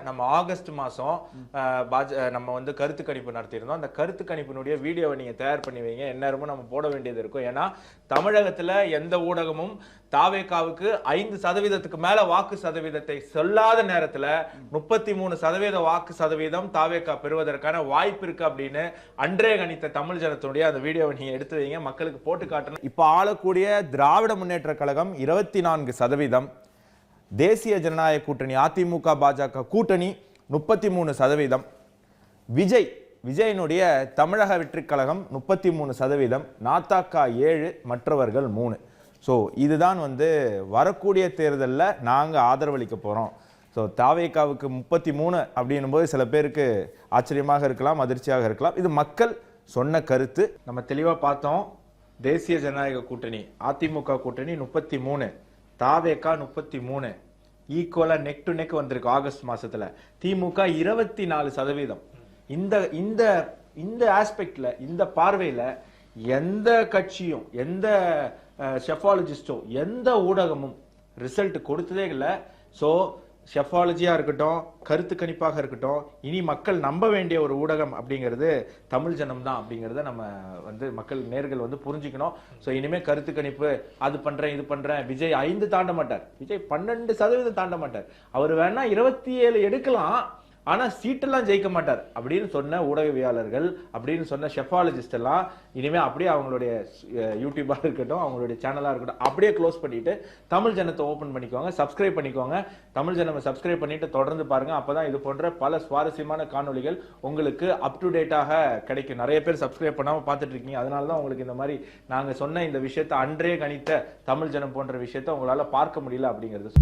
நம்ம ஆகஸ்ட் மாசம் நம்ம வந்து கருத்து கணிப்பு நடத்தியிருந்தோம். அந்த கருத்து கணிப்பினுடைய வீடியோவை நீங்க தயார் பண்ணி வைங்க. எந்நேரமும் நம்ம போட வேண்டியது இருக்கும். ஏன்னா தமிழகத்துல எந்த ஊடகமும் தாவேகாவுக்கு 5% மேல வாக்கு சதவீதத்தை சொல்லாத நேரத்துல 33% வாக்கு சதவீதம் தாவேகா பெறுவதற்கான வாய்ப்பு இருக்கு அப்படின்னு அன்றே கணித்த தமிழ் ஜனத்தினுடைய அந்த வீடியோவை நீங்க எடுத்து வைங்க, மக்களுக்கு போட்டு காட்டணும். இப்ப ஆளக்கூடிய திராவிட முன்னேற்ற கழகம் 24%, தேசிய ஜனநாயக கூட்டணி அதிமுக பாஜக கூட்டணி 33%, விஜயனுடைய தமிழக வெற்றி கழகம் 33%, நாத்தாக்கா 7, மற்றவர்கள் 3. ஸோ இதுதான் வந்து வரக்கூடிய தேர்தலில் நாங்கள் ஆதரவளிக்க போகிறோம். ஸோ தாவேகாவுக்கு 33 அப்படின்னும் போது சில பேருக்கு ஆச்சரியமாக இருக்கலாம், அதிர்ச்சியாக இருக்கலாம். இது மக்கள் சொன்ன கருத்து. நம்ம தெளிவாக பார்த்தோம். தேசிய ஜனநாயக கூட்டணி அதிமுக கூட்டணி 33, தாவேகா 33, ஈக்குவலா நெக் டு நெக் வந்திருக்கு ஆகஸ்ட் மாசத்துல. திமுக 24%. இந்த ஆஸ்பெக்ட்ல, இந்த பார்வையில எந்த கட்சியும், எந்த ஷெஃபாலஜிஸ்டோ, எந்த ஊடகமும் ரிசல்ட் கொடுத்ததே இல்லை. ஸோ ஷெஃபாலஜியா இருக்கட்டும், கருத்து கணிப்பாக இருக்கட்டும், இனி மக்கள் நம்ப வேண்டிய ஒரு ஊடகம் அப்படிங்கிறது தமிழ் ஜனம் தான் அப்படிங்கிறத நம்ம வந்து மக்கள் நேர்கள் வந்து புரிஞ்சுக்கணும். ஸோ இனிமே கருத்து கணிப்பு அது பண்றேன் இது பண்றேன், விஜய் 5 தாண்ட மாட்டார், விஜய் 12% தாண்ட மாட்டார், அவர் வேணா 27 எடுக்கலாம், ஆனா சீட்டெல்லாம் ஜெயிக்க மாட்டார் அப்படின்னு சொன்ன ஊடகவியாளர்கள், அப்படின்னு சொன்ன ஷெஃபாலஜிஸ்ட் எல்லாம் இனிமே அப்படியே அவங்களுடைய யூடியூபா இருக்கட்டும், அவங்களுடைய சேனலா இருக்கட்டும், அப்படியே க்ளோஸ் பண்ணிட்டு தமிழ் ஜனத்தை ஓபன் பண்ணிக்கோங்க, சப்ஸ்கிரைப் பண்ணிக்கோங்க. தமிழ் ஜனம் சப்ஸ்கிரைப் பண்ணிட்டு தொடர்ந்து பாருங்க. அப்பதான் இது போன்ற பல சுவாரஸ்யமான காணொலிகள் உங்களுக்கு அப் டு டேட்டாக கிடைக்கும். நிறைய பேர் சப்ஸ்கிரைப் பண்ணாம பார்த்துட்டு இருக்கீங்க. அதனாலதான் உங்களுக்கு இந்த மாதிரி நாங்க சொன்ன இந்த விஷயத்தை, அன்றே கணித்த தமிழ் ஜனம் போன்ற விஷயத்தை உங்களால பார்க்க முடியல அப்படிங்கிறது.